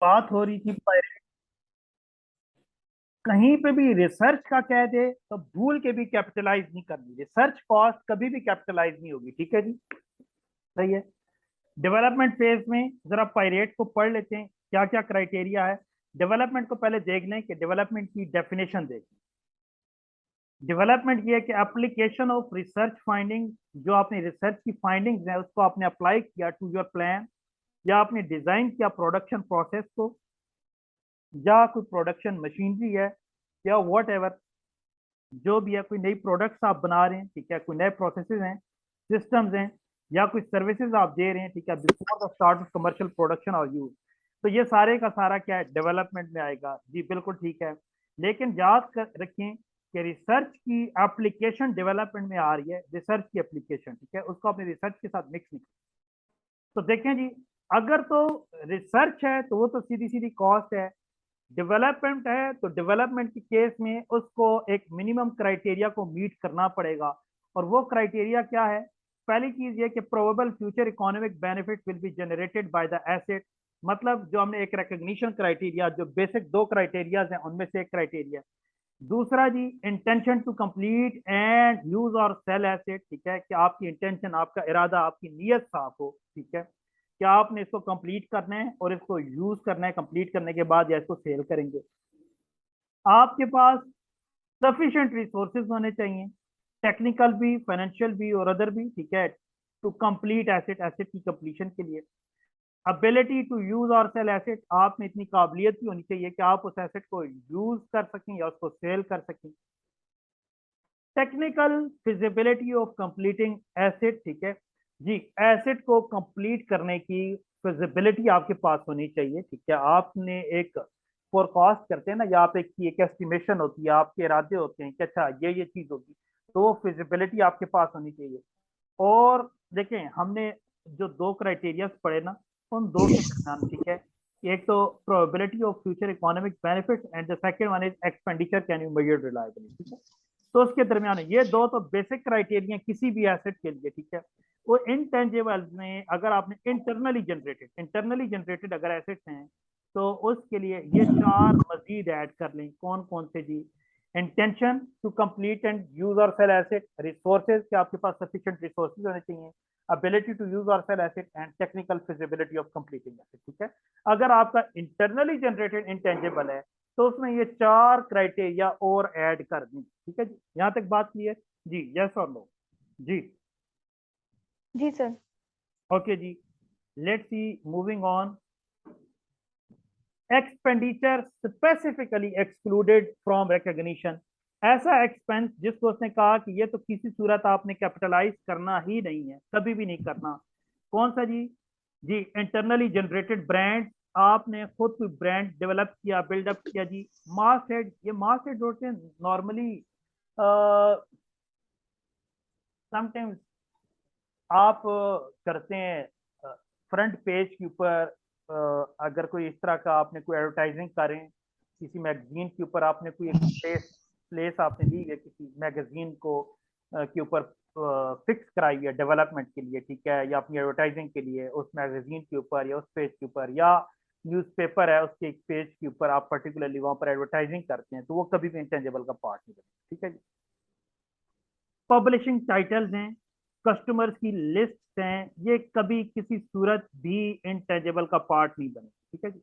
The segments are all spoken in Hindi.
बात हो रही थी कहीं पे भी रिसर्च का कह दे तो भूल के भी कैपिटलाइज नहीं करनी। रिसर्च कॉस्ट कभी भी कैपिटलाइज नहीं होगी। ठीक है जी, सही है। डेवलपमेंट फेज में जरा पायरेट को पढ़ लेते हैं, क्या क्या क्राइटेरिया है। डेवलपमेंट को पहले देख लें कि डेवलपमेंट की डेफिनेशन देखें। डेवलपमेंट ये है कि एप्लीकेशन ऑफ रिसर्च फाइंडिंग, जो आपने रिसर्च की फाइंडिंग्स है उसको आपने अप्लाई किया टू योर प्लान, या आपने डिजाइन किया प्रोडक्शन प्रोसेस को, या कोई प्रोडक्शन मशीनरी है, या वट एवर जो भी है, कोई नई प्रोडक्ट्स आप बना रहे हैं, ठीक है, कोई नए प्रोसेसेस हैं, सिस्टम्स हैं, या कोई सर्विसेज आप दे रहे हैं, ठीक है, before the start of commercial production और यूज। तो ये सारे का सारा क्या है, डेवलपमेंट में आएगा जी, बिल्कुल ठीक है। लेकिन याद रखें कि रिसर्च की एप्लीकेशन डेवलपमेंट में आ रही है, रिसर्च की एप्लीकेशन, ठीक है, उसको अपने रिसर्च के साथ मिक्स नहीं। तो देखें जी, अगर तो रिसर्च है तो वो तो सीधी सीधी कॉस्ट है। डेवलपमेंट है तो डेवलपमेंट के केस में उसको एक मिनिमम क्राइटेरिया को मीट करना पड़ेगा। और वो क्राइटेरिया क्या है? पहली चीज ये कि probable future economic benefit will be generated by the asset. मतलब जो हमने एक रिकग्निशन क्राइटेरिया, जो बेसिक दो क्राइटेरियाज हैं उनमें से एक क्राइटेरिया। दूसरा जी, intention to complete and use और सेल एसेट, ठीक है, कि आपकी इंटेंशन, आपका इरादा, आपकी नीयत साफ हो, ठीक है, कि आपने इसको कंप्लीट करना है और इसको यूज करना है, कंप्लीट करने के बाद या इसको सेल करेंगे। आपके पास सफिशिएंट रिसोर्सेज होने चाहिए, टेक्निकल भी, फाइनेंशियल भी और अदर भी, ठीक है, टू कंप्लीट एसेट, एसेट की कंप्लीशन के लिए। अबिलिटी टू यूज और सेल एसेट, आप में इतनी काबिलियत भी होनी चाहिए कि आप उस एसेट को यूज कर सकें या उसको सेल कर सकें। Technical feasibility of completing asset, ठीक है जी, एसेट को कंप्लीट करने की फिजिबिलिटी आपके पास होनी चाहिए, ठीक है। आपने एक फोरकास्ट करते हैं ना, या आप एक एस्टिमेशन होती है, आपके इरादे होते हैं कि अच्छा ये चीज होगी, तो वो फिजिबिलिटी आपके पास होनी चाहिए। और देखें, हमने जो दो क्राइटेरिया पढ़े ना, उन दो के दरमियान, ठीक है, एक तो probability of future economic benefit and the second one is expenditure can you measure reliably, ठीक है। तो उसके दरमियान ये दो तो बेसिक क्राइटेरिया किसी भी एसेट के लिए, ठीक है। वो इनटेंजिबल में अगर आपने इंटरनली जनरेटेड अगर एसेट्स हैं तो उसके लिए ये चार मजीद ऐड कर लें। कौन कौन से जी? Intention to complete and use और सेल एसेट, रिसोर्सेज के आपके पास सफिशिएंट रिसोर्सेज होने चाहिए, अबिलिटी टू यूज और sell asset and technical feasibility of completing asset, ठीक है। अगर आपका इंटरनली जनरेटेड इंटेंजिबल है तो उसमें ये चार क्राइटेरिया और ऐड कर दें, ठीक है जी। यहाँ तक बात क्लियर जी? यस और नो जी? जी सर। ओके जी, let's see, moving on. Expenditure specifically excluded from recognition, ऐसा एक्सपेंस जिसको उसने कहा कि ये तो किसी सूरत आपने कैपिटलाइज करना ही नहीं है, कभी भी नहीं करना। कौन सा जी? जी, इंटरनली जनरेटेड ब्रांड, आपने खुद कोई ब्रांड डेवलप किया, बिल्डअप किया जी। मास हेड, ये मास हेड होते हैं नॉर्मली, समटाइम्स आप करते हैं फ्रंट पेज के ऊपर, अगर कोई इस तरह का आपने कोई एडवर्टाइजिंग करें किसी मैगजीन के ऊपर, आपने कोई एक प्लेस प्लेस आपने ली है किसी मैगजीन को के ऊपर फिक्स कराई है डेवलपमेंट के लिए, ठीक है, या अपनी एडवर्टाइजिंग के लिए उस मैगजीन के ऊपर या उस पेज के ऊपर, या न्यूज़पेपर है उसके एक पेज के ऊपर आप पर्टिकुलरली वहां पर एडवर्टाइजिंग करते हैं, तो वो कभी भी इंटेंजिबल का पार्ट नहीं बनेगा, ठीक है जी। पब्लिशिंग टाइटल्स हैं, कस्टमर्स की लिस्ट हैं, ये कभी किसी सूरत भी इनटेंजिबल का पार्ट नहीं बने, ठीक है जी।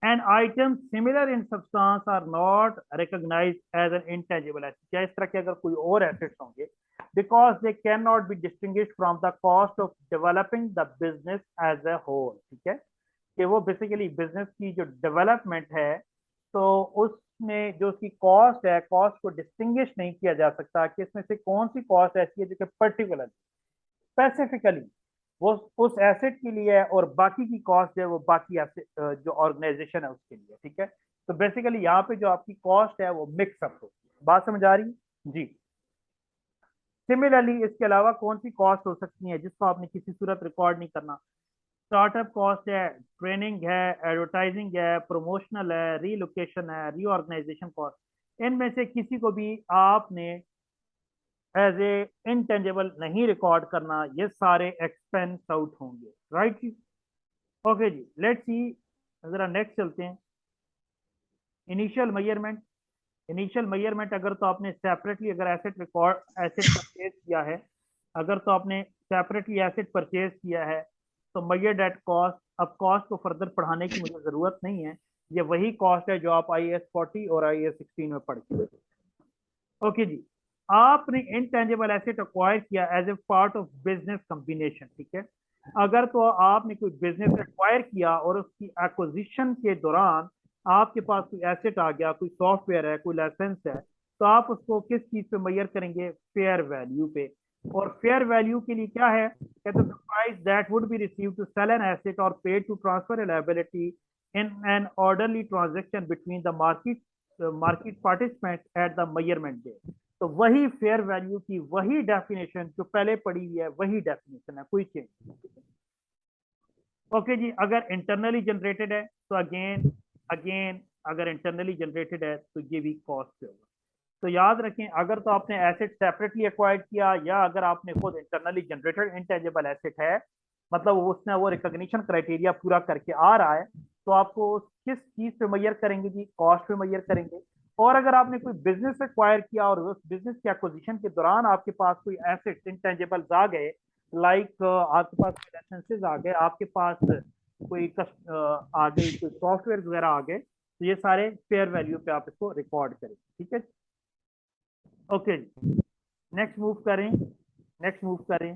And item similar in substance are not recognized as an intangible asset, क्या इस तरह के अगर कोई और एसेट्स होंगे, because they can not be distinguished from the cost of developing the business as a whole, ठीक है, कि वो बेसिकली बिजनेस की जो डेवलपमेंट है, तो उसमें जो उसकी कॉस्ट है, कॉस्ट को डिस्टिंग्विश नहीं किया जा सकता कि इसमें से कौन सी कॉस्ट ऐसी है जो कि पर्टिकुलर स्पेसिफिकली वो उस एसेट के लिए है, और बाकी की कॉस्ट है वो बाकी जो ऑर्गेनाइजेशन है उसके लिए, ठीक है। तो बेसिकली यहाँ पे जो आपकी कॉस्ट है वो मिक्सअप होती है। बात समझ आ रही है जी? सिमिलरली इसके अलावा कौन सी कॉस्ट हो सकती है जिसको आपने किसी सूरत रिकॉर्ड नहीं करना? स्टार्टअप कॉस्ट है, ट्रेनिंग है, एडवर्टाइजिंग है, प्रमोशनल है, रीलोकेशन है, रीऑर्गेनाइजेशन कॉस्ट, इनमें से किसी को भी आपने एज ए इनटेंजेबल नहीं रिकॉर्ड करना, ये सारे एक्सपेंस आउट होंगे, राइट जी? ओके जी, लेट्स सी, जरा नेक्स्ट चलते हैं। Initial measurement. इनिशियल मेजरमेंट अगर तो आपने सेपरेटली अगर एसेट परचेज किया है, अगर तो आपने सेपरेटली एसेट परचेज किया है तो मेजर्ड एट कॉस्ट। अब कॉस्ट को फर्दर पढ़ाने की मुझे जरूरत नहीं है, ये वही कॉस्ट है जो आप IAS 40 और IAS 16 में पढ़ के। ओके जी, आपने इनटेंजिबल एसेट अक्वायर किया as a part of business combination, ठीक है। अगर तो आपने कोई बिजनेस एक्वायर किया और उसकी एक्विजिशन के दौरान आपके पास कोई एसेट आ गया, कोई सॉफ्टवेयर है, कोई लाइसेंस है, तो आप उसको किस चीज पे मेजर करेंगे? फेयर वैल्यू पे। और फेयर वैल्यू के लिए क्या है? कहते हैं price that would be receive to sell an asset और paid to transfer a liability in an orderly transaction between the market participant at the measurement day. तो वही फेयर वैल्यू की वही डेफिनेशन जो पहले पड़ी हुई है, वही डेफिनेशन है, कोई चेंज नहीं। ओके जी, अगर इंटरनली जनरेटेड है तो अगेन अगेन अगर इंटरनली जनरेटेड है तो ये भी कॉस्ट पे होगा। तो याद रखें, अगर तो आपने एसेट सेपरेटली एक्वायर्ड किया या अगर आपने खुद इंटरनली जनरेटेड इंटेंजिबल एसेट है, मतलब उसने वो रिकॉग्निशन क्राइटेरिया पूरा करके आ रहा है, तो आपको किस चीज पे मेजर करेंगे जी? कॉस्ट पे मेजर करेंगे। और अगर आपने कोई बिजनेस एक्वायर किया और उस बिजनेस के एक्विजिशन के दौरान आपके पास कोई एसेट्स इंटेंजिबल्स आ गए, लाइक आपके पास लाइसेंसेस आ गए, आपके पास कोई आ गई, कोई सॉफ्टवेयर वगैरह आ गए, तो ये सारे फेयर वैल्यू पे आप इसको रिकॉर्ड करें, ठीक है। ओके जी, नेक्स्ट मूव करें। नेक्स्ट मूव करें।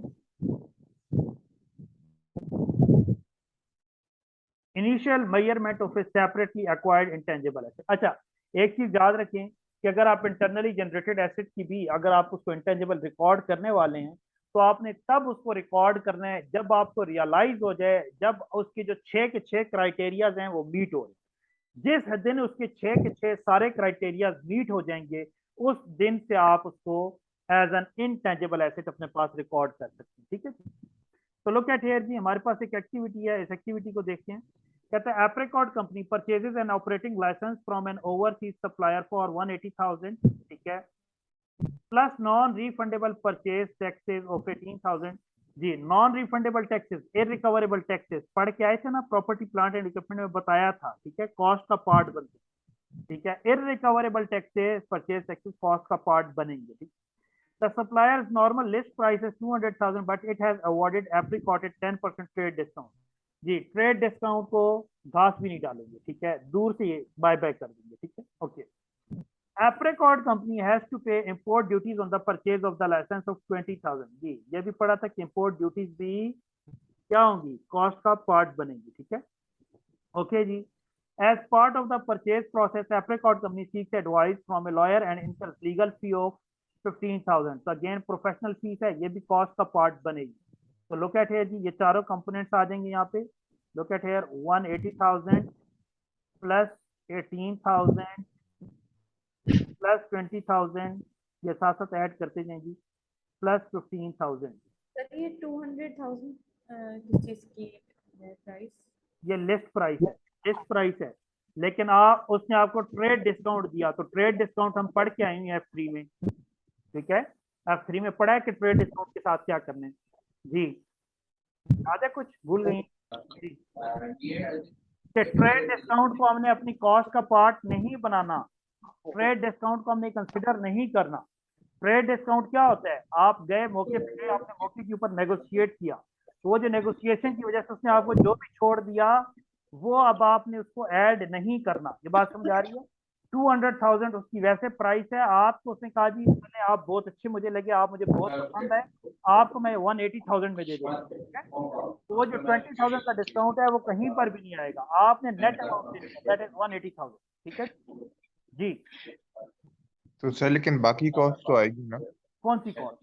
Initial measurement of A separately acquired intangible asset. अच्छा, एक चीज याद रखें कि अगर आप इंटरनली जनरेटेड एसेट की भी अगर आप उसको इंटेंजिबल रिकॉर्ड करने वाले हैं, तो आपने तब उसको रिकॉर्ड करना है जब आपको रियलाइज हो जाए, जब उसके जो 6 के 6 क्राइटेरियाज हैं वो मीट हो जाए। जिस दिन उसके 6 के 6 सारे क्राइटेरिया मीट हो जाएंगे, उस दिन से आप उसको एज एन इनटेंजिबल एसेट अपने पास रिकॉर्ड कर सकते हैं, ठीक है। तो लुक एट हियर जी, हमारे पास एक एक्टिविटी है, इस एक्टिविटी को देखते हैं। कहता है Apricot company purchases an operating licence from an overseas supplier for 180,000, ठीक है, plus non refundable purchase taxes of 18,000। जी, non refundable taxes, irrecoverable taxes पढ़ के आए थे ना, प्रॉपर्टी प्लांट एंड इक्विपमेंट में बताया था, ठीक है, कॉस्ट का पार्ट बनते, ठीक है। Irrecoverable taxes, purchase taxes cost का पार्ट बनेंगे, ठीक। The supplier's normal list price is 200,000, but it has awarded apricot at 10% trade discount. जी, ट्रेड डिस्काउंट को घास भी नहीं डालेंगे, ठीक है, दूर से ये बाय बाय कर देंगे, ठीक है। Okay, apricot company has to pay import duties on the purchase of the license of 20,000। जी, ये भी पढ़ा था कि इंपोर्ट ड्यूटीज भी क्या होंगी? कॉस्ट का पार्ट बनेगी, ठीक है। ओके जी, as part of the purchase process, apricot company seeks advice from a lawyer and incurs legal fee of 15,000। तो अगेन प्रोफेशनल फीस है, ये भी कॉस्ट का पार्ट बनेगी। तो लुक एट हियर जी, ये चारों कंपोनेंट्स आ जाएंगे यहाँ पे। Look at here, 180,000 plus 18,000 plus 20,000, ये साथ साथ ऐड करते जाएंगी, प्लस 15,000। सर ये 200,000 किस चीज की है प्राइस? ये लिस्ट प्राइस है, लिस्ट प्राइस है, लेकिन आप उसने आपको ट्रेड डिस्काउंट दिया, तो ट्रेड डिस्काउंट हम पढ़ के आए हैं F3 में, ठीक है। F3 में पढ़ा है कि ट्रेड डिस्काउंट के साथ क्या करना है जी। याद है? कुछ भूल गई जी? ट्रेड डिस्काउंट को हमने अपनी कॉस्ट का पार्ट नहीं बनाना, ट्रेड डिस्काउंट को हमने कंसिडर नहीं करना। ट्रेड डिस्काउंट क्या होता है? आप गए मौके पे गए, आपने मौके के ऊपर नेगोशिएट किया, तो वो जो नेगोशिएशन की वजह से उसने आपको जो भी छोड़ दिया, वो अब आपने उसको ऐड नहीं करना। ये बात समझ आ रही है? 200,000 उसकी वैसे प्राइस है, आपको उसने कहा जी पहले आप बहुत अच्छे मुझे लगे, आप मुझे बहुत पसंद है, आपको मैं 180,000 में दे दूंगा, ठीक है। तो वो जो 20,000 का डिस्काउंट है वो कहीं पर भी नहीं आएगा, आपने नेट अमाउंट देनी है, दैट इज 180,000, ठीक है जी। तो सर लेकिन बाकी कॉस्ट तो आएगी ना, कौन सी कॉस्ट?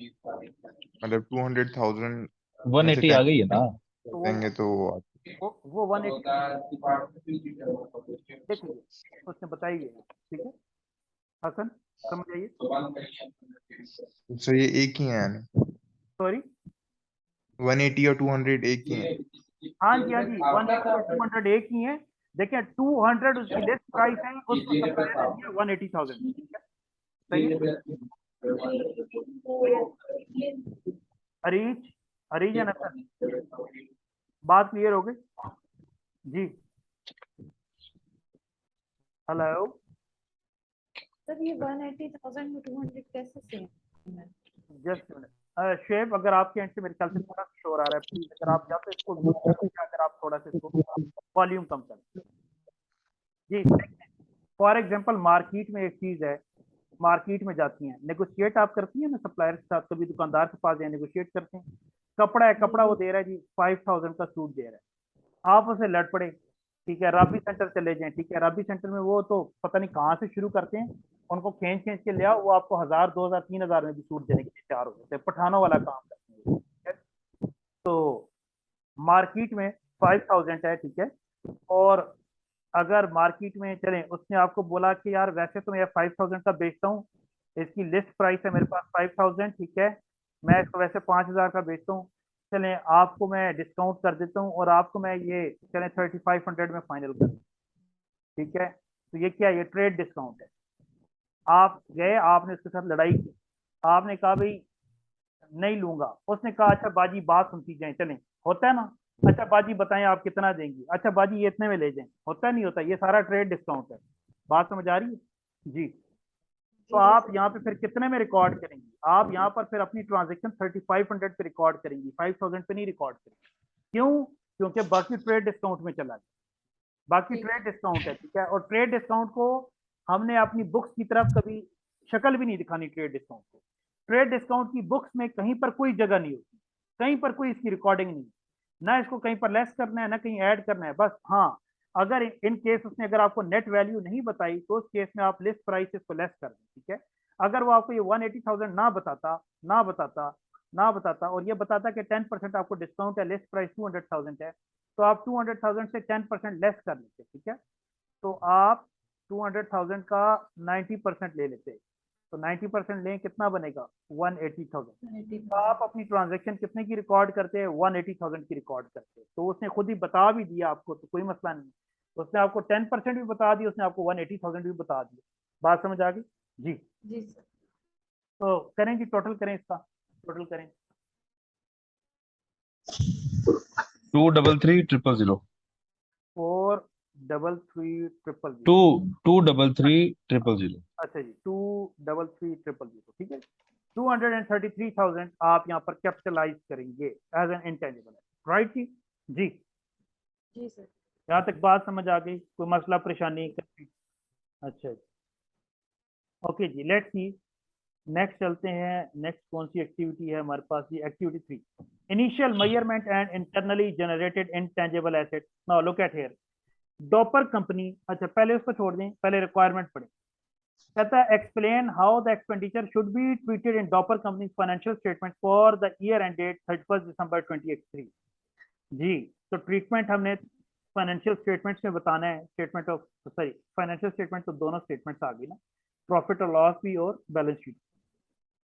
मतलब 200,000 180 आ गई है ना। तो देंगे तो वो 180 देखिए उसने बताई है, ठीक है। हसन समझ आइए। सर ये एक ही है ना, सॉरी, 180 और 200 एक ही है? हाँ जी, हाँ जी, 180 और 200 एक ही है। देखिए 200 उसकी लिस्ट प्राइस है, उसको सप्लायर ने दिया 180,000, ठीक है, सही है। अरीज, अरीज है ना सर, बात क्लियर हो गई जी। हेलो सर ये 180,000 में 200 कैसे सेम है? जस्ट शेब, अगर आपके एंड से मेरे ख्याल से थोड़ा शोर आ रहा है, प्लीज अगर आप या तो इसको म्यूट कर दीजिए, अगर आप थोड़ा सा इसको वॉल्यूम कम कर जी। फॉर एग्जांपल मार्केट में एक चीज है, मार्केट में जाती हैं, नेगोशिएट आप करती हैं ना सप्लायर के साथ, कभी दुकानदार के पास जाए नेगोशिएट करते हैं। कपड़ा है, कपड़ा वो दे रहा है जी 5000 का सूट दे रहा है, आप उसे लड़ पड़े, ठीक है, राबी सेंटर चले जाएं, ठीक है, राबी सेंटर में वो तो पता नहीं कहाँ से शुरू करते हैं, उनको खींच खींच के ले आओ, वो आपको 1000 2000 3000 में भी सूट देने के लिए तैयार हो जाते हैं, पठानों वाला काम करते हैं, ठीक है। तो मार्केट में 5000 है, ठीक है, और अगर मार्केट में चलें, उसने आपको बोला कि यार वैसे तो मैं 5000 का बेचता हूँ, इसकी लिस्ट प्राइस है मेरे पास 5000, ठीक है, मैं इसको वैसे 5000 का बेचता हूँ, चलें आपको मैं डिस्काउंट कर देता हूँ और आपको मैं ये चलें 3500 में फाइनल कर दूं, ठीक है। तो ये क्या है, ये ट्रेड डिस्काउंट है। आप गए, आपने उसके साथ लड़ाई की, आपने कहा भाई नहीं लूंगा, उसने कहा अच्छा बाजी बात सुनती जाए, चलें, होता है ना, अच्छा बाजी बताएं आप कितना देंगी, अच्छा बाजी ये इतने में ले जाएं, होता नहीं होता, ये सारा ट्रेड डिस्काउंट है। बात समझ आ रही है जी। तो जी आप सर। यहाँ पे फिर कितने में रिकॉर्ड करेंगी, आप यहाँ पर फिर अपनी ट्रांजेक्शन 3500 पे रिकॉर्ड करेंगी, 5000 पे नहीं रिकॉर्ड करेंगी। क्यों? क्योंकि बाकी ट्रेड डिस्काउंट में चला गया, बाकी ठीक ट्रेड डिस्काउंट है, ठीक है, और ट्रेड डिस्काउंट को हमने अपनी बुक्स की तरफ कभी शक्ल भी नहीं दिखानी, ट्रेड डिस्काउंट को, ट्रेड डिस्काउंट की बुक्स में कहीं पर कोई जगह नहीं होती, कहीं पर कोई इसकी रिकॉर्डिंग नहीं, ना इसको कहीं पर लेस करना है ना कहीं ऐड करना है, बस हाँ, अगर इन केस उसने अगर आपको नेट वैल्यू नहीं बताई तो उस केस में आप लिस्ट प्राइस इसको लेस कर दें, ठीक है। अगर वो आपको ये 180,000 ना बताता और ये बताता कि 10% आपको डिस्काउंट है, लिस्ट प्राइस 200,000 है, तो आप 200,000 से 10% लेस कर लेते, ठीक है। तो आप 200,000 का 90% ले लेते, तो 90% लें, कितना बनेगा 180,000। 180,000। आप अपनी ट्रांजैक्शन कितने की रिकॉर्ड करते हैं, 180,000 की रिकॉर्ड करते हैं, तो उसने खुद ही बता भी दिया आपको, तो कोई मसला नहीं, उसने आपको 10% भी बता दिया, उसने आपको 180,000 भी बता दिया। बात समझ आ गई जी। जी सर। तो करें जी, टोटल करें, इसका टोटल करें। 233,000 433,000 233,000 अच्छा जी, 233,000, ठीक है। 233,000 आप यहाँ पर कैपिटलाइज करेंगे एज एन इंटेंजिबल, राइट जी। जी, जी सर। यहाँ तक बात समझ आ गई, कोई मसला परेशानी? अच्छा जी, ओके जी, लेट्स सी, नेक्स्ट चलते हैं। नेक्स्ट कौन सी एक्टिविटी है हमारे पास? ये activity 3, initial measurement and internally generated intangible asset. Now look at here, Doppler company, अच्छा पहले उसको छोड़ दें, पहले रिक्वायरमेंट पढ़ें। कहता है explain how the expenditure should be treated in Dopper company financial statement for the year end date 31 December 2023। जी, तो ट्रीटमेंट हमने फाइनेंशियल स्टेटमेंट्स में बताना है, statement of sorry financial statement तो दोनों स्टेटमेंट्स आ गई ना, प्रॉफिट और लॉस भी और बैलेंस शीट।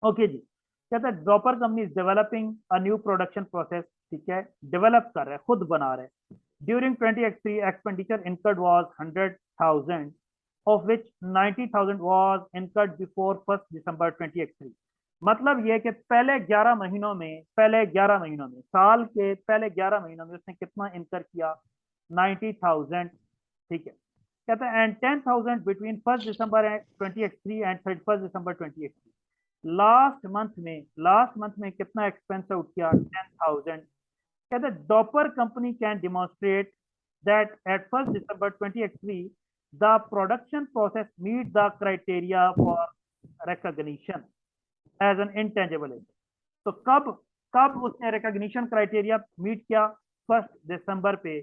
ओके जी, कहता है dropper company is developing a new production process, ठीक है, डेवलप कर रहा है, खुद बना रहा है। During 2023 expenditure incurred was 100,000 of which 90,000 was incurred before 1st December 2023। मतलब ये कि पहले 11 महीनों में साल के पहले 11 महीनों में उसने कितना इनकर किया? 90,000, ठीक है। कहता है and 10,000 between 1st December 2023 and 31st December 2023। Last month में कितना एक्सपेंस आउट किया? 10,000। कहते हैं Doppler company can demonstrate that at 1st December 2023 the production process meet the criteria for recognition as an intangible asset। तो कब कब उसने recognition criteria मीट किया? 1st दिसंबर पे।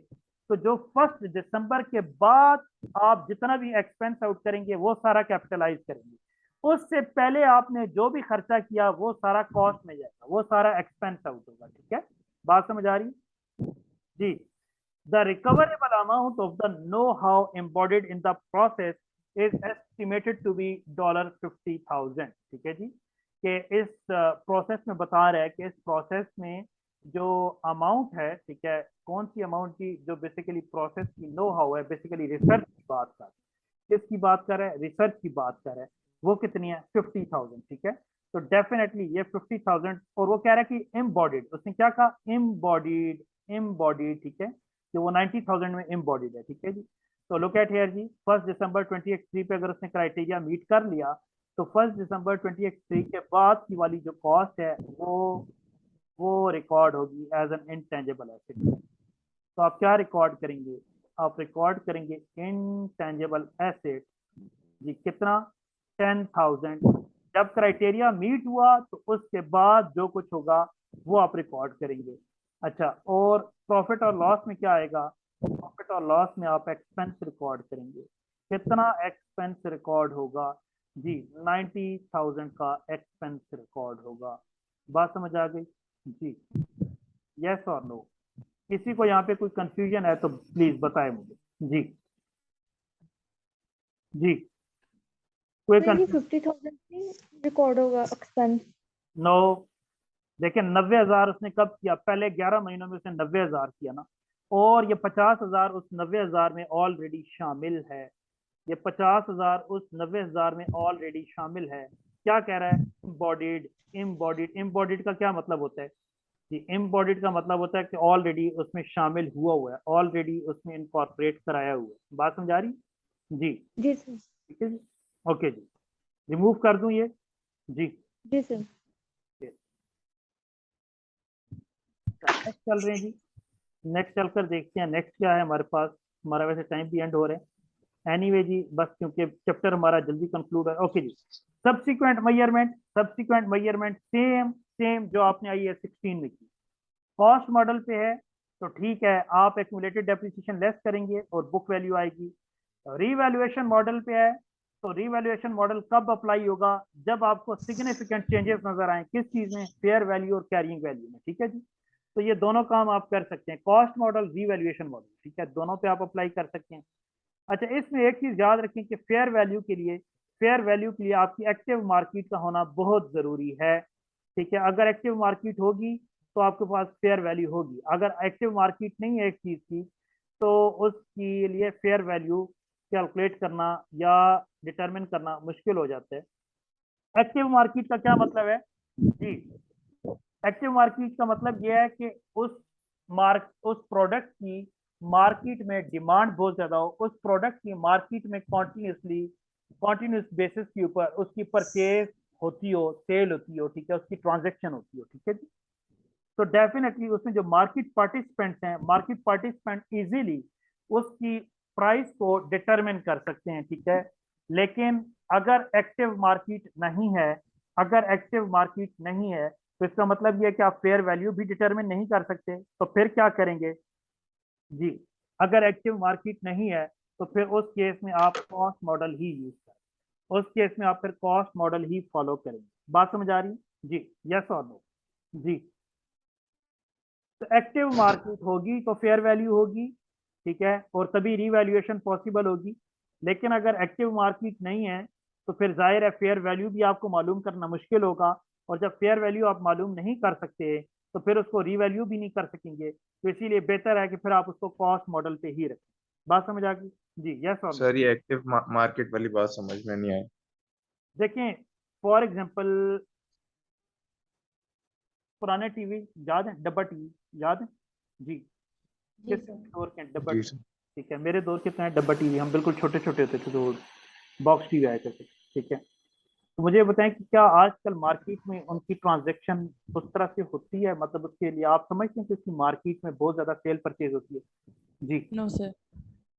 तो जो 1st दिसंबर के बाद आप जितना भी एक्सपेंस आउट करेंगे वो सारा कैपिटलाइज करेंगे, उससे पहले आपने जो भी खर्चा किया वो सारा कॉस्ट में जाएगा, वो सारा एक्सपेंस आउट होगा, ठीक है। बात समझ आ रही जी। The recoverable amount of the know-how embodied in the process is estimated to be $50,000, ठीक है जी। कि इस प्रोसेस में बता रहा है कि इस प्रोसेस में जो अमाउंट है, ठीक है, कौन सी अमाउंट की, जो बेसिकली प्रोसेस की नो हाउ है, बेसिकली रिसर्च की बात कर, किसकी बात कर रहा है? रिसर्च की बात कर रहा है। वो कितनी है? 50,000, ठीक है। तो डेफिनेटली ये 50,000, और वो कह रहा है कि इम्बॉडीड, उसने क्या कहा? इम्बॉडीड, ठीक है, कि वो 90,000 में इम्बॉडीड है, ठीक है जी। तो लुक एट हियर जी, 1 दिसंबर 2023 पे अगर उसने क्राइटेरिया मीट कर लिया तो 1 दिसंबर 2023 के बाद की वाली जो कॉस्ट है वो रिकॉर्ड होगी एज एन इनटेंजिबल एसेट। तो आप क्या रिकॉर्ड करेंगे, आप रिकॉर्ड करेंगे इनटेंजिबल एसेट जी, कितना, 10,000। जब क्राइटेरिया मीट हुआ तो उसके बाद जो कुछ होगा वो आप रिकॉर्ड करेंगे। अच्छा, और प्रॉफिट और लॉस में क्या आएगा, प्रॉफिट और लॉस में आप एक्सपेंस रिकॉर्ड करेंगे। कितना एक्सपेंस रिकॉर्ड होगा जी, 90,000 का एक्सपेंस रिकॉर्ड होगा। बात समझ आ गई जी, यस और नो? किसी को यहाँ पे कोई कंफ्यूजन है तो प्लीज बताए मुझे जी। जी कोई तो ये कंफ्यूजन? 50,000 ही रिकॉर्ड होगा एक्सपेंस? नो, देखिए 90,000 उसने कब किया, पहले 11 महीनों में उसने 90,000 किया ना, और ये 50,000 उस 90,000 में ऑलरेडी शामिल है। ये 50,000 उस 90,000 में ऑलरेडी शामिल है। क्या कह रहा है, इम्बॉडीड। इम्बॉडीड का क्या मतलब होता है जी, इम्बॉडीड का मतलब होता है कि ऑलरेडी उसमें शामिल हुआ है, ऑलरेडी उसमें इनकॉर्पोरेट कराया हुआ है। बात समझा रही जी? जी सर। ठीक है जी, ओके जी, रिमूव कर दूं ये जी। जी सर। नेक्स्ट चल रहे हैं जी, नेक्स्ट चलकर देखते हैं नेक्स्ट क्या है हमारे पास। हमारा वैसे टाइम भी एंड हो रहा है एनीवे जी, बस क्योंकि चैप्टर हमारा जल्दी कंक्लूड है। ओके जी, सब्सिक्वेंट मेजरमेंट सेम सेम जो आपने आई है 16 में की। कॉस्ट मॉडल पे है तो ठीक है, आप एक्यूमुलेटेड डेप्रिसिएशन लेस करेंगे और बुक वैल्यू आएगी। रीवैल्यूएशन मॉडल पे है तो रीवैल्यूएशन मॉडल कब अप्लाई होगा, जब आपको सिग्निफिकेंट चेंजेस नजर आए किस चीज में, फेयर वैल्यू और कैरिंग वैल्यू में। ठीक है जी, तो ये दोनों काम आप कर सकते हैं, कॉस्ट मॉडल, रीवैल्यूएशन मॉडल, ठीक है, दोनों पे आप अप्लाई कर सकते हैं। अच्छा, इसमें एक चीज याद रखें कि फेयर वैल्यू के लिए आपकी एक्टिव मार्केट का होना बहुत जरूरी है। ठीक है, अगर एक्टिव मार्केट होगी तो आपके पास फेयर वैल्यू होगी, अगर एक्टिव मार्केट नहीं है एक चीज की तो उसके लिए फेयर वैल्यू कैलकुलेट करना या डिटरमिन करना मुश्किल हो जाता है। एक्टिव मार्केट का क्या मतलब है जी, एक्टिव मार्केट का मतलब यह है कि उस प्रोडक्ट की मार्केट में डिमांड बहुत ज्यादा हो, उस प्रोडक्ट की मार्केट में कॉन्टिन्यूस बेसिस के ऊपर उसकी परचेज होती हो, सेल होती हो, ठीक है, उसकी ट्रांजैक्शन होती हो। ठीक है जी, तो डेफिनेटली उसमें जो मार्केट पार्टिसिपेंट्स हैं, मार्केट पार्टिसिपेंट इजीली उसकी प्राइस को डिटरमिन कर सकते हैं। ठीक है, लेकिन अगर एक्टिव मार्केट नहीं है, अगर एक्टिव मार्केट नहीं है तो इसका मतलब यह कि आप फेयर वैल्यू भी डिटरमिन नहीं कर सकते। तो फिर क्या करेंगे जी, अगर एक्टिव मार्केट नहीं है तो फिर उस केस में आप कॉस्ट मॉडल ही यूज करें, उस केस में आप फिर कॉस्ट मॉडल ही फॉलो करेंगे। बात समझ आ रही है जी, यस और नो जी? तो एक्टिव मार्केट होगी तो फेयर वैल्यू होगी, ठीक है, और तभी रीवैल्यूएशन पॉसिबल होगी। लेकिन अगर एक्टिव मार्केट नहीं है तो फिर जाहिर है फेयर वैल्यू भी आपको मालूम करना मुश्किल होगा, और जब फेयर वैल्यू आप मालूम नहीं कर सकते तो फिर उसको रीवैल्यू भी नहीं कर सकेंगे। तो इसीलिए बेहतर है कि फिर आप उसको कॉस्ट मॉडल पे ही रखें। बात समझ आ गई जी, यस और नो? सर ये एक्टिव मार्केट वाली बात समझ में नहीं आई। देखें, फॉर एग्जाम्पल पुराने टीवी याद है, डब्बा टीवी याद है जी? जी किस सर। दौर के हैं डब्बा जी टीवी? सर। ठीक है, मेरे दौर के तो हैं डब्बा टीवी, हम बिल्कुल छोटे छोटे होते थे तो बॉक्स टीवी आया करते थे। ठीक है, तो मुझे बताएं कि क्या आजकल मार्केट में उनकी ट्रांजैक्शन उस तरह से होती है, मतलब उसके लिए आप समझते हैं कि उसकी मार्केट में बहुत ज्यादा सेल परचेज होती है जी? No sir.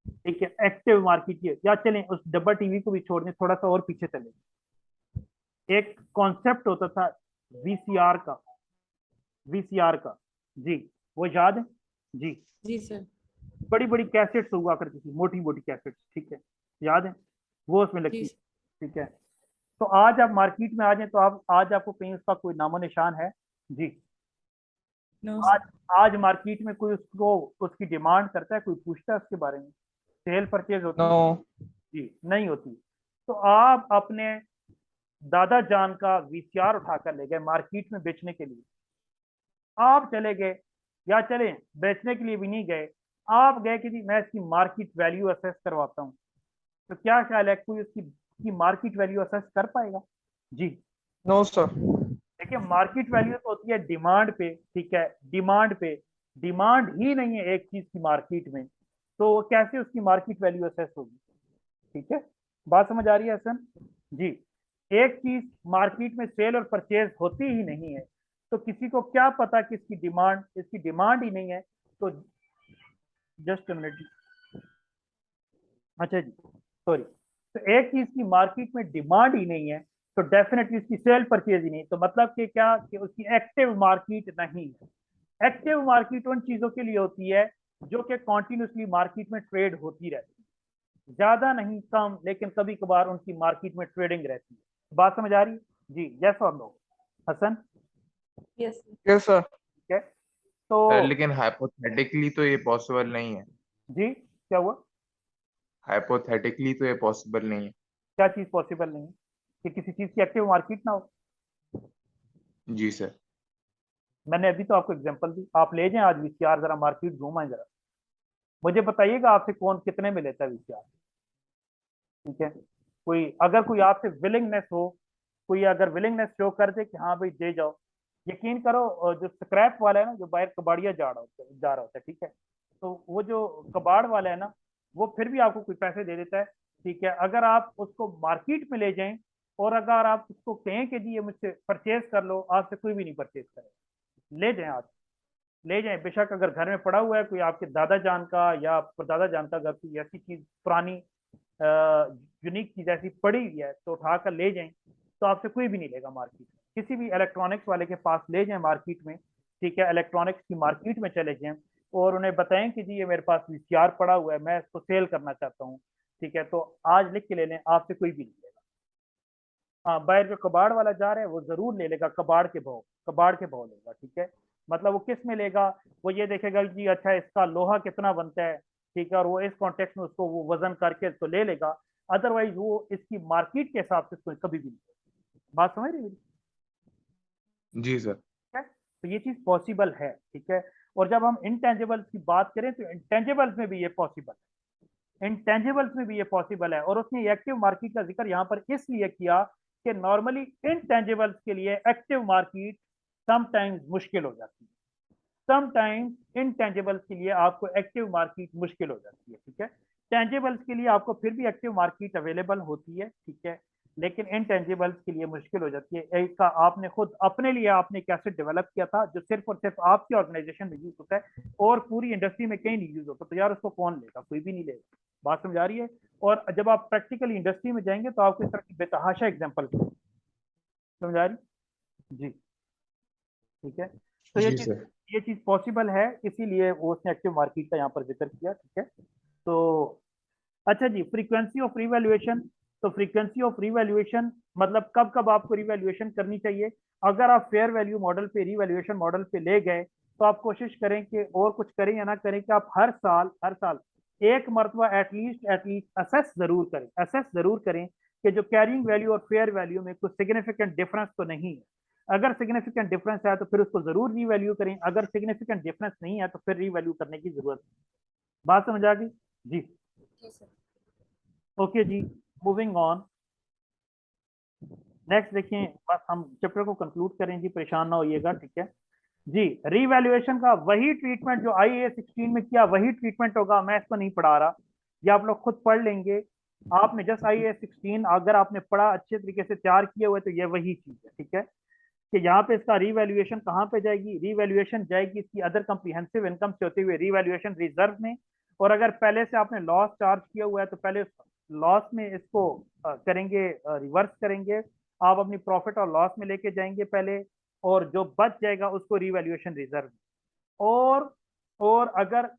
ठीक है, एक्टिव मार्केट ये, या चलें उस डब्बा टीवी को भी छोड़ दें, थोड़ा सा और पीछे चलें। एक कॉन्सेप्ट होता था वीसीआर का, वीसीआर का जी, वो याद है जी? जी सर। बड़ी बड़ी कैसेट्स हुआ करती थी, मोटी मोटी कैसेट्स, ठीक है, याद है, वो उसमें जी लगती। ठीक है, तो आज आप मार्केट में आ जाए तो आप आज आपको कहीं उसका कोई नामो निशान है जी? नो आज सर। आज मार्केट में कोई उसको उसकी डिमांड करता है, कोई पूछता है उसके बारे में, सेल परचेज होती है No. जी? नहीं होती। तो आप अपने दादा जान का वीसीआर उठाकर ले गए मार्केट में बेचने के लिए, आप चले गए, या चले बेचने के लिए भी नहीं गए, आप गए कि जी मैं इसकी मार्केट वैल्यू असेस करवाता हूँ, तो क्या ख्याल है कोई उसकी मार्केट वैल्यू असेस कर पाएगा जी? No, sir. देखिए, मार्केट वैल्यू तो होती है डिमांड पे, ठीक है, डिमांड पे, डिमांड ही नहीं है एक चीज की मार्केट में, तो कैसे उसकी मार्केट वैल्यू असेस होगी। ठीक है, बात समझ आ रही है हसन जी। एक चीज मार्केट में सेल और परचेज होती ही नहीं है, तो किसी को क्या पता कि इसकी डिमांड ही नहीं है। तो जस्ट मिनट, अच्छा जी, सॉरी। तो एक चीज की मार्केट में डिमांड ही नहीं है, तो डेफिनेटली उसकी सेल परचेज ही नहीं। तो मतलब कि क्या कि उसकी एक्टिव मार्केट नहीं है। एक्टिव मार्केट उन चीजों के लिए होती है जो कि कॉन्टिन्यूसली मार्केट में ट्रेड होती रहती है, ज्यादा नहीं कम, लेकिन कभी कभार उनकी मार्केट में ट्रेडिंग रहती है। बात समझ आ रही है जी? यस और no Hasan? Yes, sir. Yes sir. ठीक है, तो लेकिन हाइपोथेटिकली तो ये पॉसिबल नहीं है। जी क्या हुआ? हाइपोथेटिकली तो ये पॉसिबल नहीं है। क्या चीज पॉसिबल नहीं है? कि किसी चीज की एक्टिव मार्केट ना हो। जी सर। मैंने अभी तो आपको एग्जांपल दी। आप ले जाएं आज वीसीआर, जरा मार्केट घूमाएं जरा, मुझे बताइएगा आपसे कौन कितने में लेता है वीसीआर। ठीक है, कोई आपसे विलिंगनेस हो, कोई अगर विलिंगनेस शो कर दे कि हाँ भाई दे जाओ, यकीन करो जो स्क्रैप वाला है ना, जो बाहर कबाड़िया जा रहा होता है, ठीक है, तो वो जो कबाड़ वाला है ना, वो फिर भी आपको कोई पैसे दे देता है। ठीक है, अगर आप उसको मार्केट में ले जाएं और अगर आप उसको कहें कि जी ये मुझसे परचेज कर लो, आपसे कोई भी नहीं परचेज करेगा। ले जाएं आप, ले जाएं बेशक। अगर घर में पड़ा हुआ है कोई आपके दादा जान का या परदादा जान का, अगर कोई ऐसी चीज पुरानी यूनिक चीज ऐसी पड़ी हुई है तो उठाकर ले जाएं, तो आपसे कोई भी नहीं लेगा मार्केट में। किसी भी इलेक्ट्रॉनिक्स वाले के पास ले जाएं मार्केट में, ठीक है, इलेक्ट्रॉनिक्स की मार्केट में चले जाएं और उन्हें बताएं कि जी ये मेरे पास वीसीआर पड़ा हुआ है, मैं इसको सेल करना चाहता हूँ। ठीक है, तो आज लिख के ले लें, आपसे कोई भी नहीं लेगा। हाँ, बाहर जो कबाड़ वाला जा रहा है वो जरूर ले लेगा, कबाड़ के भाव लेगा। ठीक है, मतलब वो किस में लेगा, वो ये देखेगा कि जी अच्छा इसका लोहा कितना बनता है, ठीक है, और वो इस कॉन्टेक्स्ट में उसको वो वजन करके तो ले लेगा। अदरवाइज वो इसकी मार्केट के हिसाब से इसको कभी भी नहीं लेगा। बात समझ रही है मेरी? जी सर। ठीक है, तो ये चीज पॉसिबल है। ठीक है, और जब हम इंटेंजिबल्स की बात करें तो इंटेंजिबल्स में भी ये पॉसिबल है, इंटेंजिबल्स में भी ये पॉसिबल है। और उसने एक्टिव मार्केट का जिक्र यहाँ पर इसलिए किया कि नॉर्मली इंटेंजिबल्स के लिए एक्टिव मार्केट समटाइम्स मुश्किल हो जाती है, समटाइम्स इंटेंजिबल्स के लिए आपको एक्टिव मार्केट मुश्किल हो जाती है। ठीक है, टेंजिबल्स के लिए आपको फिर भी एक्टिव मार्केट अवेलेबल होती है। ठीक है, लेकिन इंटेंजिबल्स के लिए मुश्किल हो जाती है। एक का आपने खुद अपने लिए आपने कैसे डेवलप किया था जो सिर्फ और सिर्फ आपकी ऑर्गेनाइजेशन में यूज होता है और पूरी इंडस्ट्री में कहीं नहीं यूज होता, तो यार उसको कौन लेगा? कोई भी नहीं लेगा। बात समझ आ रही है? और जब आप प्रैक्टिकली इंडस्ट्री में जाएंगे तो आपको इस तरह की बेतहाशा एग्जाम्पल समझ आ रही जी? ठीक है, तो जी सर। ये चीज पॉसिबल है, इसीलिए वो उसने एक्टिव मार्केट का यहाँ पर जिक्र किया। ठीक है, तो अच्छा जी, फ्रीक्वेंसी ऑफ रिवैल्यूएशन। तो फ्रीक्वेंसी ऑफ रिवैल्यूएशन मतलब कब कब आपको रिवैल्यूएशन करनी चाहिए। अगर आप फेयर वैल्यू मॉडल पे, रिवैल्यूएशन मॉडल पे ले गए, तो आप कोशिश करें कि और कुछ करें या ना करें कि आप हर साल एक मरतबा एटलीस्ट असेस जरूर करें कि जो कैरिंग वैल्यू और फेयर वैल्यू में कुछ सिग्निफिकेंट डिफरेंस तो नहीं है। अगर सिग्निफिकेंट डिफरेंस है तो फिर उसको जरूर रीवैल्यू करें, अगर सिग्निफिकेंट डिफरेंस नहीं है तो फिर रीवैल्यू करने की जरूरत नहीं। बात समझ आ गई जी? जी सर। ओके जी, मूविंग ऑन। नेक्स्ट देखिए, बस हम चैप्टर को कंक्लूड करें जी, परेशान ना होइएगा। ठीक है जी, रीवैल्यूएशन का वही ट्रीटमेंट जो IAS 16 में किया वही ट्रीटमेंट होगा। मैं इसको नहीं पढ़ा रहा, ये आप लोग खुद पढ़ लेंगे। आपने जस्ट IAS 16 अगर आपने पढ़ा, अच्छे तरीके से तैयार किए हुए, तो ये वही चीज है। ठीक है, कि यहाँ पे इसका रीवैल्यूएशन कहाँ पे जाएगी? रीवैल्यूएशन जाएगी इसकी अदर कंप्रीहेंसिव इनकम से होते हुए रीवैल्यूएशन रिजर्व में। और अगर पहले से आपने लॉस चार्ज किया हुआ है तो पहले लॉस में इसको करेंगे, रिवर्स करेंगे। आप अपनी प्रॉफिट और लॉस में लेके जाएंगे पहले, और जो बच जाएगा उसको रीवैल्यूएशन रिजर्व। और अगर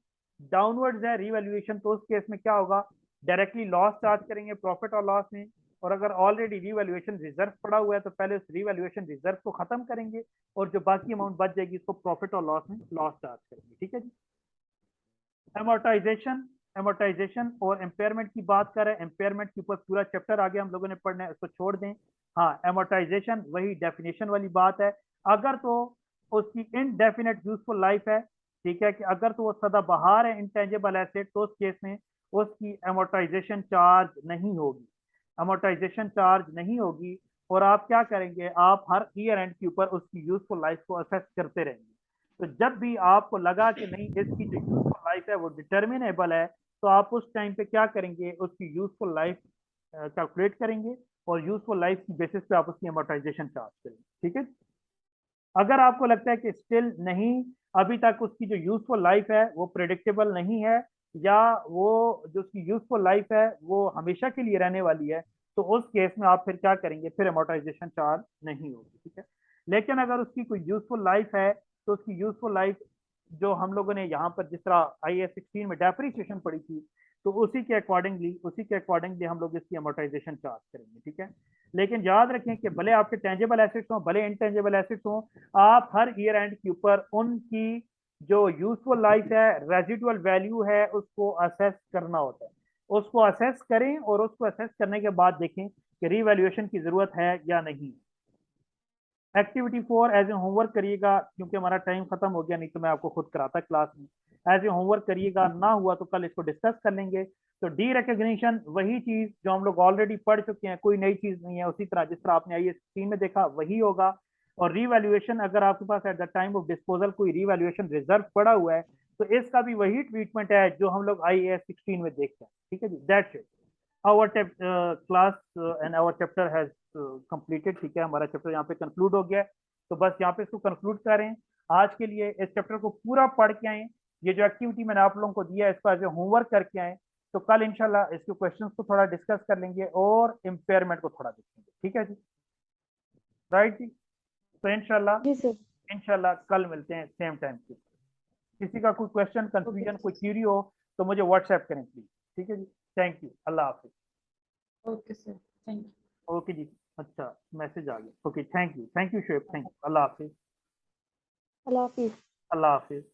डाउनवर्ड्स है रीवैल्यूएशन तो उस केस में क्या होगा? डायरेक्टली लॉस चार्ज करेंगे प्रॉफिट और लॉस में। और अगर ऑलरेडी रीवैल्यूएशन रिजर्व पड़ा हुआ है तो पहले उस रीवैल्यूएशन रिजर्व को खत्म करेंगे और जो बाकी अमाउंट बच जाएगी उसको प्रॉफिट और लॉस में लॉस चार्ज करेंगे। ठीक है जी। एमोर्टाइजेशन और एम्पेयरमेंट की बात करें, एम्पेयरमेंट के ऊपर पूरा चैप्टर आगे हम लोगों ने पढ़ना है, उसको छोड़ दें। हाँ, एमोर्टाइजेशन वही डेफिनेशन वाली बात है। अगर तो उसकी इनडेफिनेट यूजफुल लाइफ है, ठीक है, कि अगर तो वो सदाबहार है इंटेंजिबल एसेट, तो उस केस में उसकी एमोर्टाइजेशन चार्ज नहीं होगी, अमोर्टाइजेशन चार्ज नहीं होगी। और आप क्या करेंगे? आप हर ईयर एंड के ऊपर उसकी यूजफुल लाइफ को असेस करते रहेंगे। तो जब भी आपको लगा कि नहीं इसकी जो यूजफुल लाइफ है वो डिटर्मिनेबल है, तो आप उस टाइम पे क्या करेंगे, उसकी यूजफुल लाइफ कैलकुलेट करेंगे और यूजफुल लाइफ की बेसिस पे आप उसकी अमोर्टाइजेशन चार्ज करेंगे, ठीक है। अगर आपको लगता है कि स्टिल नहीं, अभी तक उसकी जो यूजफुल लाइफ है वो प्रेडिक्टेबल नहीं है, या वो जो उसकी यूजफुल लाइफ है वो हमेशा के लिए रहने वाली है, तो उस केस में आप फिर क्या करेंगे, फिर अमोर्टाइजेशन चार्ज नहीं होगी, ठीक है। लेकिन अगर उसकी कोई यूजफुल लाइफ है तो उसकी यूजफुल लाइफ जो हम लोगों ने यहाँ पर जिस तरह IAS 16 में डेप्रिसिएशन पढ़ी थी, तो उसी के अकॉर्डिंगली हम लोग इसकी अमोर्टाइजेशन चार्ज करेंगे, ठीक है। लेकिन याद रखें कि भले आपके टेंजेबल एसेट्स हों, भले इनटेंजेबल एसेट्स हों, आप हर ईयर एंड के ऊपर उनकी जो यूजफुल लाइफ है, रेजिडुअल वैल्यू है, उसको असेस करना होता है। उसको असेस करें और उसको असेस करने के बाद देखें कि रीवैल्यूएशन की जरूरत है या नहीं। एक्टिविटी 4 एज ए होमवर्क करिएगा, क्योंकि हमारा टाइम खत्म हो गया, नहीं तो मैं आपको खुद कराता क्लास में। एज ए होमवर्क करिएगा, ना हुआ तो कल इसको डिस्कस कर लेंगे। तो डी रिकॉग्निशन वही चीज जो हम लोग ऑलरेडी पढ़ चुके हैं, कोई नई चीज नहीं है, उसी तरह जिस तरह आपने IAS 16 में देखा वही होगा। और रीवैल्यूएशन, अगर आपके पास at the time of disposal कोई रीवैल्यूएशन रिजर्व पड़ा हुआ है, तो इसका भी वही ट्रीटमेंट है जो हम लोग IAS 16 में देखते हैं, ठीक है जी। That's it, our class and our chapter has completed, ठीक है, हमारा चैप्टर यहाँ पे कंक्लूड हो गया है। तो बस यहाँ पे इसको कंक्लूड करें आज के लिए। इस चैप्टर को पूरा पढ़ के आए, ये जो एक्टिविटी मैंने आप लोगों को दिया है इसको एज ए होमवर्क करके आए, तो कल इंशाल्लाह इसके क्वेश्चंस को थोड़ा डिस्कस कर लेंगे और इम्पेयरमेंट को थोड़ा देखेंगे, ठीक है जी, राइट जी। तो जी सर। इंशाल्लाह कल मिलते हैं सेम टाइम पे। किसी का कोई क्वेश्चन, कंफ्यूजन, कोई क्यूरी हो तो मुझे व्हाट्सएप करें प्लीज, ठीक है जी। थैंक यू, अल्लाह हाफिज। Okay sir, thank you. Okay जी, अच्छा मैसेज आ गया, okay, thank you Shoaib, thank you, अल्लाह हाफिज, अल्लाह हाफिज। अल्लाह हाफिज।